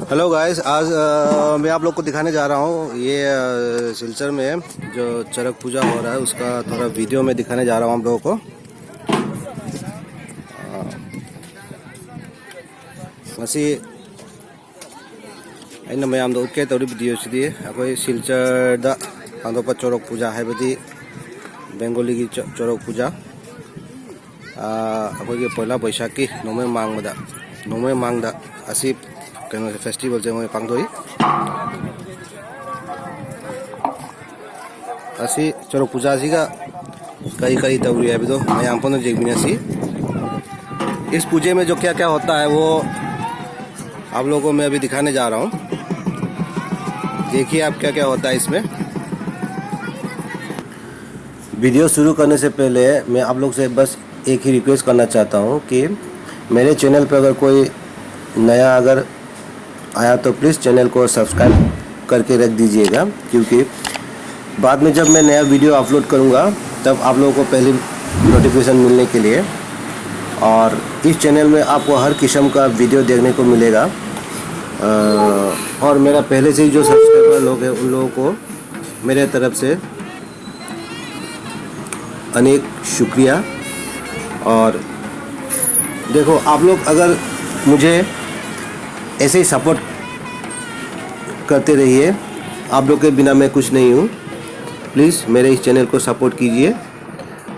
Hello guys, आज मैं आप लोग को दिखाने जा रहा हूँ। ये सिलचर में जो चरक पूजा हो रहा है उसका थोड़ा वीडियो में दिखाने जा रहा हूँ आप लोगों को। मसी अना मैं उत्के तौर वीडियो से अखोई सिलचर पांगप चौरक पूजा है बेंगोली की चौरक पूजा अखोई पहला बैसाख की नोंमै मांगदा असी कहीं फेस्टिवल से मैं पांगदोई असी चौरक पूजा का कई कई तौरी है तो मैं यहाँ पर जेगमिनासी। इस पूजे में जो क्या क्या होता है वो आप लोगों को मैं अभी दिखाने जा रहा हूँ। देखिए आप क्या क्या होता है इसमें। वीडियो शुरू करने से पहले मैं आप लोग से बस एक ही रिक्वेस्ट करना चाहता हूँ कि मेरे चैनल पर अगर कोई नया अगर आया तो प्लीज़ चैनल को सब्सक्राइब करके रख दीजिएगा, क्योंकि बाद में जब मैं नया वीडियो अपलोड करूँगा तब आप लोगों को पहले नोटिफिकेशन मिलने के लिए। और इस चैनल में आपको हर किस्म का वीडियो देखने को मिलेगा। और मेरा पहले से ही जो सब्सक्राइबर लोग हैं उन लोगों को मेरे तरफ से अनेक शुक्रिया। और देखो आप लोग अगर मुझे ऐसे ही सपोर्ट करते रहिए, आप लोग के बिना मैं कुछ नहीं हूँ। प्लीज़ मेरे इस चैनल को सपोर्ट कीजिए।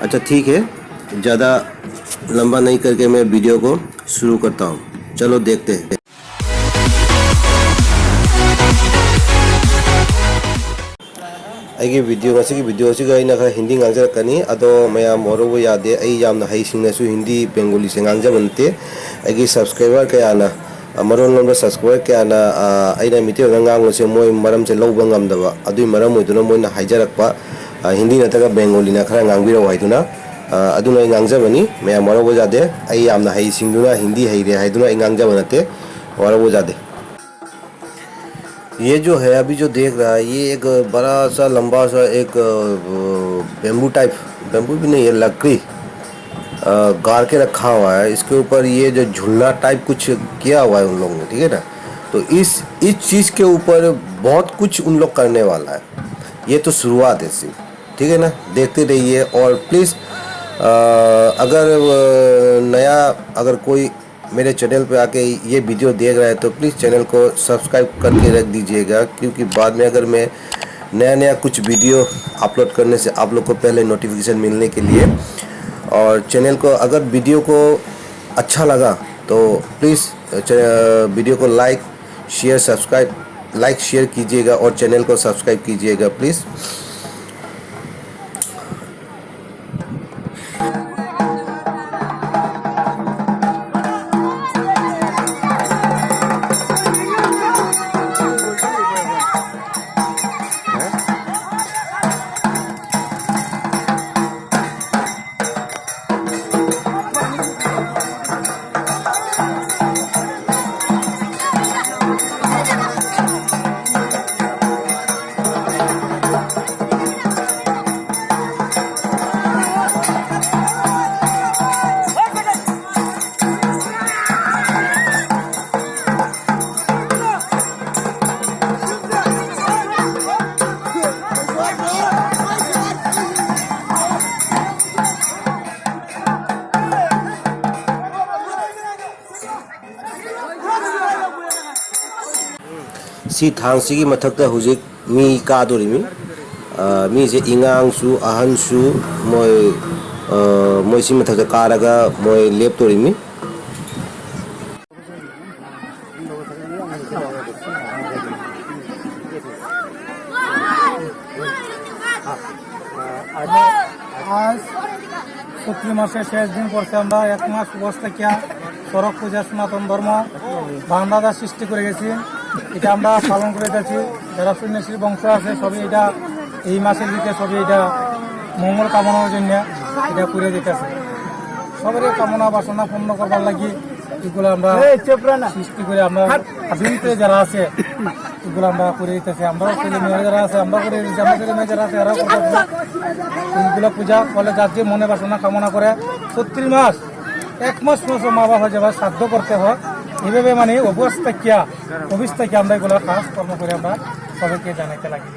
अच्छा ठीक है, ज़्यादा लंबा नहीं करके मैं वीडियो को शुरू करता हूँ। चलो देखते हैं। वीडियो खरा हिंदी गांजरकनी अदो मैं मोरबो यादे हिंदी बेंगोली से गांजबनते सब्सक्राइबर क्या मरोन लोम सब्सक्राइबर क्या मिटे गांगसे मोय मरम से लौब ngамदबा अदुई मरम होइदुना मोयना हाइजरकपा हिंदी नतगा बेंगोली खरा गांगबिरो हाइदुना अदुना गांजबनी मैं मोरबो जादे हिंदी हैरे हाइदुना गांजब नते मोरबो जादे। ये जो है अभी जो देख रहा है ये एक बड़ा सा लंबा सा एक बेम्बू भी नहीं है, लकड़ी गाड़ के रखा हुआ है। इसके ऊपर ये जो झूला टाइप कुछ किया हुआ है उन लोगों ने, ठीक है ना। तो इस चीज़ के ऊपर बहुत कुछ उन लोग करने वाला है। ये तो शुरुआत है सिर्फ, ठीक है ना। देखते रहिए। और प्लीज़ अगर नया अगर कोई मेरे चैनल पे आके ये वीडियो देख रहा है तो प्लीज़ चैनल को सब्सक्राइब करके रख दीजिएगा, क्योंकि बाद में अगर मैं नया कुछ वीडियो अपलोड करने से आप लोग को पहले नोटिफिकेशन मिलने के लिए। और चैनल को अगर वीडियो को अच्छा लगा तो प्लीज़ वीडियो को लाइक शेयर कीजिएगा और चैनल को सब्सक्राइब कीजिएगा प्लीज़। सी थांसी की मथक हुजिक मी कादोरिमी मी से इंगांगसु अहनसु मोय सी मथक कारगा मोय लेपतोरिमी। आज चैत्र मासे शेष दिन पर আমরা এক মাস উপস্থিত চরক পূজা সনাতন ধর্ম বাংলাদেশ সৃষ্টি করে গেছি। এটা আমরা পালন করে যাচ্ছি। যারা সন্ন্যাসী বংশ আছে সবই এটা এই মাসের দিকে সবই এটা মঙ্গল কামনার জন্য এটা করে দিতেছে। সবারই কামনা বাসনা পূর্ণ করবার লাগি এগুলো আমরা সৃষ্টি করে আমরা আদিমতে যারা আছে এগুলো আমরা করে দিতেছি। আমরাও ছেলে মেয়ে যারা আছে আমরা করে দিচ্ছি, আমার ছেলে মেয়ে যারা আছে এরাও করতেছে। এইগুলো পূজা ফলে যার যে মনে বাসনা কামনা করে ৩৬ মাস ১ মাস মা বাবা যাবার শ্রাদ্ধ করতে হয় এইভাবে মানে অফিস থেকে আমরা এগুলো কাজকর্ম করে আমরা সবাইকে জানাইতে লাগি।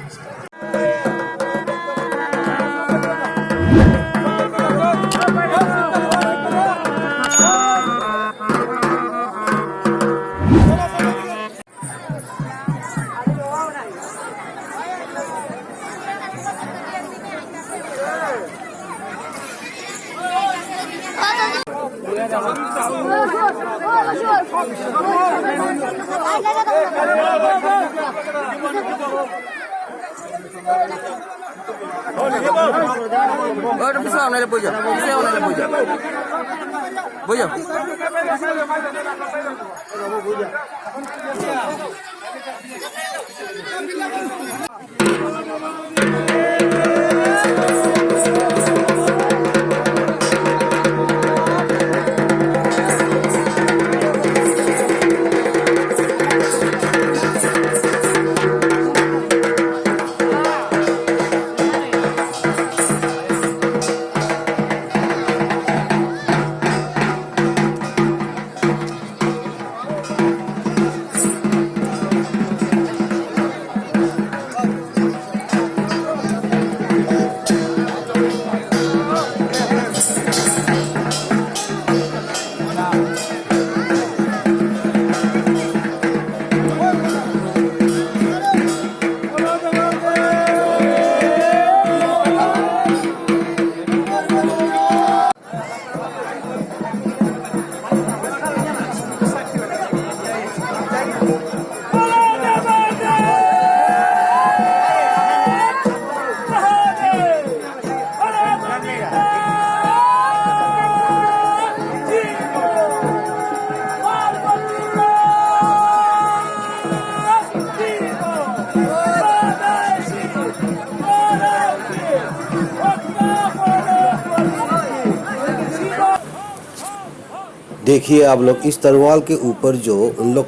देखिए आप लोग इस तरवाल के ऊपर जो उन लोग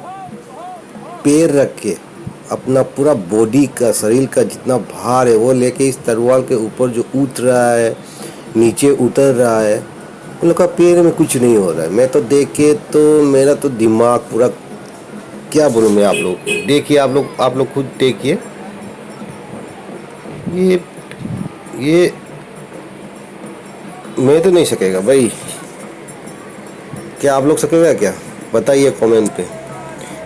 पैर रख के अपना पूरा बॉडी का शरीर का जितना भार है वो लेके इस तरवाल के ऊपर जो उतर रहा है, नीचे उतर रहा है, उन लोग का पैर में कुछ नहीं हो रहा है। मैं तो देख के तो मेरा तो दिमाग पूरा, क्या बोलूँ मैं आप लोग, देखिए आप लोग खुद देखिए। ये मैं तो नहीं सकेगा भाई, क्या आप लोग सकेगा क्या? बताइए कमेंट पे।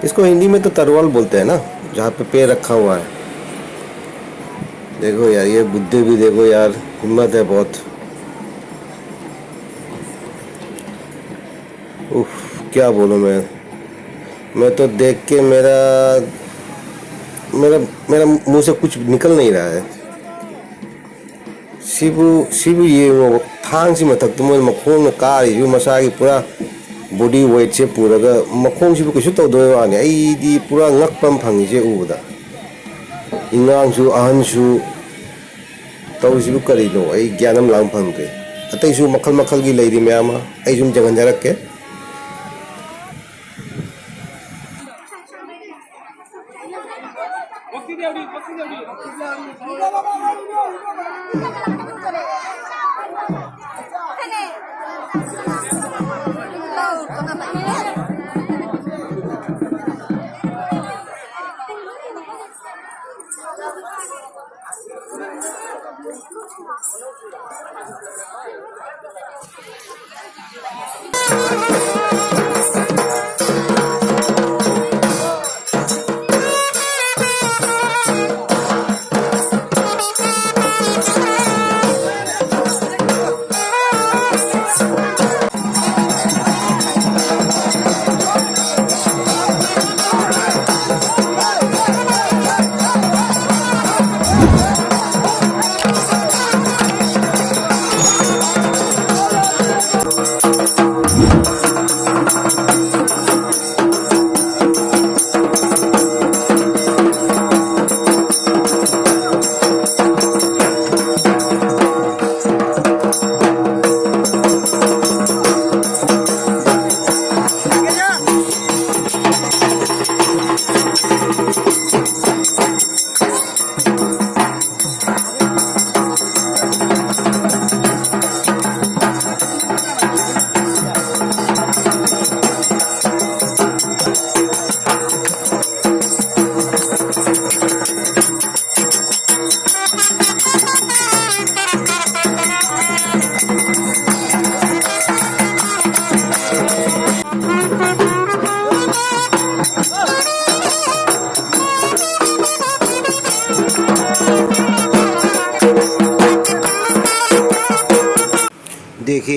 इसको हिंदी में तो तरवाल बोलते हैं ना, जहाँ पे पैर रखा हुआ है। देखो यार, ये बुद्धि भी देखो यार, हिम्मत है बहुत। उफ, क्या बोलूँ मैं तो देख के मेरा मुंह से कुछ निकल नहीं रहा है। सिर्फ ये वो थांग सी मथक तुम मखों में कारी जो मसागी पूरा बॉडी वेट से पूरा मखों से कुछ तो दो वाने आई पूरा ngakpam फंगी से उदा इंगांसु अहनसु तौसिबु करिनो आई ज्ञानम लांग फंगे अतैसु मखल की लेदी मैम आई सुम जगन जरक के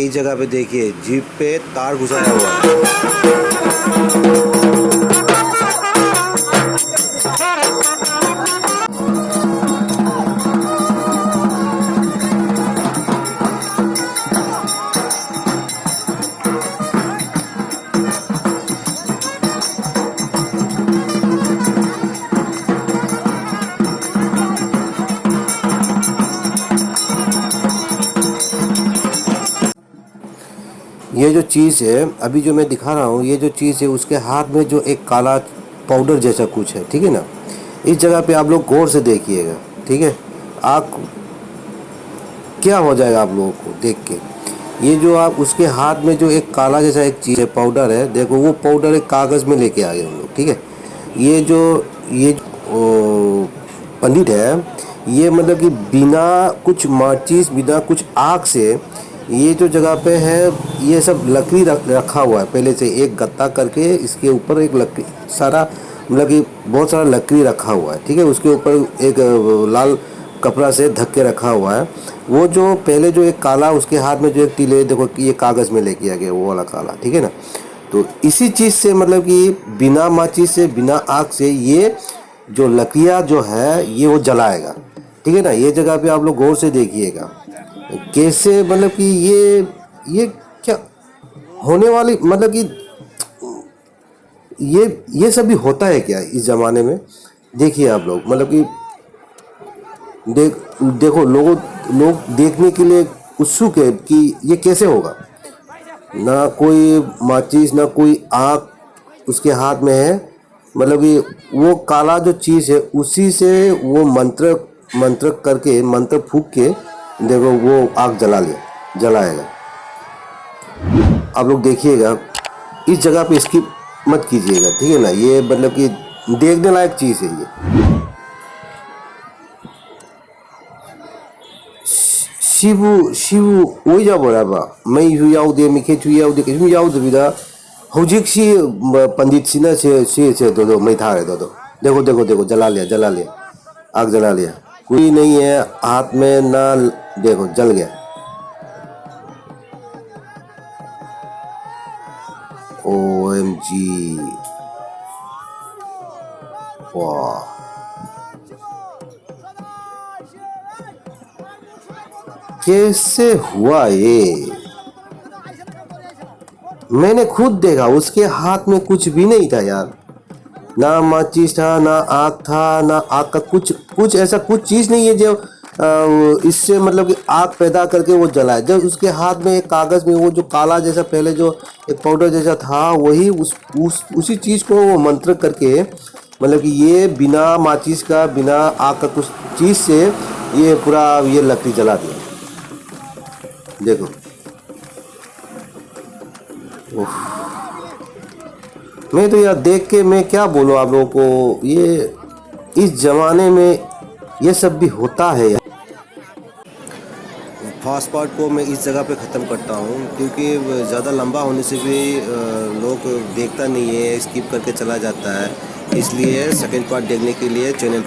इस जगह पे देखिए जीप पे तार घुसाया हुआ है। ये जो चीज़ है अभी जो मैं दिखा रहा हूँ, ये जो चीज़ है उसके हाथ में जो एक काला पाउडर जैसा कुछ है, ठीक है ना। इस जगह पे आप लोग गौर से देखिएगा, ठीक है। आप क्या हो जाएगा आप लोगों को देख के, ये जो आप उसके हाथ में जो एक काला जैसा एक चीज़ है पाउडर है, देखो वो पाउडर एक कागज़ में लेके आ गए हम लोग, ठीक है। ये पंडित है, ये मतलब कि बिना कुछ माचिस बिना कुछ आग से ये जो जगह पे है ये सब लकड़ी रखा हुआ है पहले से, एक गत्ता करके इसके ऊपर एक लकड़ी सारा मतलब कि बहुत सारा लकड़ी रखा हुआ है, ठीक है। उसके ऊपर एक लाल कपड़ा से ढक के रखा हुआ है। वो जो पहले जो एक काला उसके हाथ में जो एक तिले देखो कि ये कागज़ में लेके आ गया वो वाला काला, ठीक है ना। तो इसी चीज़ से मतलब कि बिना माचिस से बिना आग से ये जो लकड़ियाँ जो है ये वो जलाएगा, ठीक है ना। ये जगह पे आप लोग गौर से देखिएगा कैसे मतलब कि ये क्या होने वाली मतलब कि ये सब भी होता है क्या इस ज़माने में। देखिए आप लोग मतलब कि देखो लोग देखने के लिए उत्सुक है कि ये कैसे होगा। ना कोई माचिस ना कोई आग उसके हाथ में है, मतलब कि वो काला जो चीज़ है उसी से वो मंत्र करके मंत्र फूंक के देखो वो आग जलाएगा। आप लोग देखिएगा इस जगह पे स्किप मत कीजिएगा, ठीक है ना। ये मतलब कि देखने लायक चीज़ है ये। 시부 오이자버라봐 메이hu 야우데 미케추 야우데 계속 야우드비다 हौजिकसी पंडित सी ना से दो मैं था रहे दो देखो जला लिया आग जला लिया, कोई नहीं है हाथ में ना, देखो जल गया। OMG वाह, कैसे हुआ ये। मैंने खुद देखा उसके हाथ में कुछ भी नहीं था यार, ना माचिस था ना आग था ना आग का कुछ ऐसा कुछ चीज़ नहीं है जो इससे मतलब कि आग पैदा करके वो जलाए। जब उसके हाथ में एक कागज़ में वो जो काला जैसा पहले जो एक पाउडर जैसा था वही उसी चीज़ को वो मंत्र करके मतलब कि ये बिना माचिस का बिना आग का कुछ चीज़ से ये पूरा ये लकड़ी जला दिया। देखो मैं तो यार देख के मैं क्या बोलूँ आप लोगों को, ये इस ज़माने में ये सब भी होता है यार। फास्ट पार्ट को मैं इस जगह पे ख़त्म करता हूँ क्योंकि ज़्यादा लंबा होने से भी लोग देखता नहीं है, स्किप करके चला जाता है। इसलिए सेकंड पार्ट देखने के लिए चैनल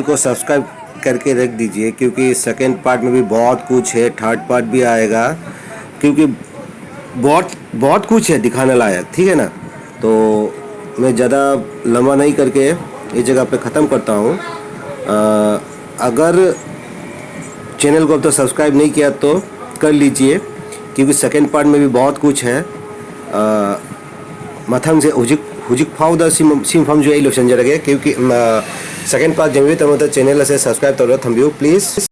को सब्सक्राइब करके रख दीजिए, क्योंकि सेकंड पार्ट में भी बहुत कुछ है। थर्ड पार्ट भी आएगा क्योंकि बहुत कुछ है दिखाने लायक, ठीक है ना। तो मैं ज़्यादा लंबा नहीं करके इस जगह पे ख़त्म करता हूँ। अगर चैनल को अब तो सब्सक्राइब नहीं किया तो कर लीजिए, क्योंकि सेकंड पार्ट में भी बहुत कुछ है। मथंग से हुजिक फाउदा सिमफम जो लोशन जरगे, क्योंकि सेकंड पार्ट जब भी तब चैनल से सब्सक्राइब तौर थम्बियो प्लीज़।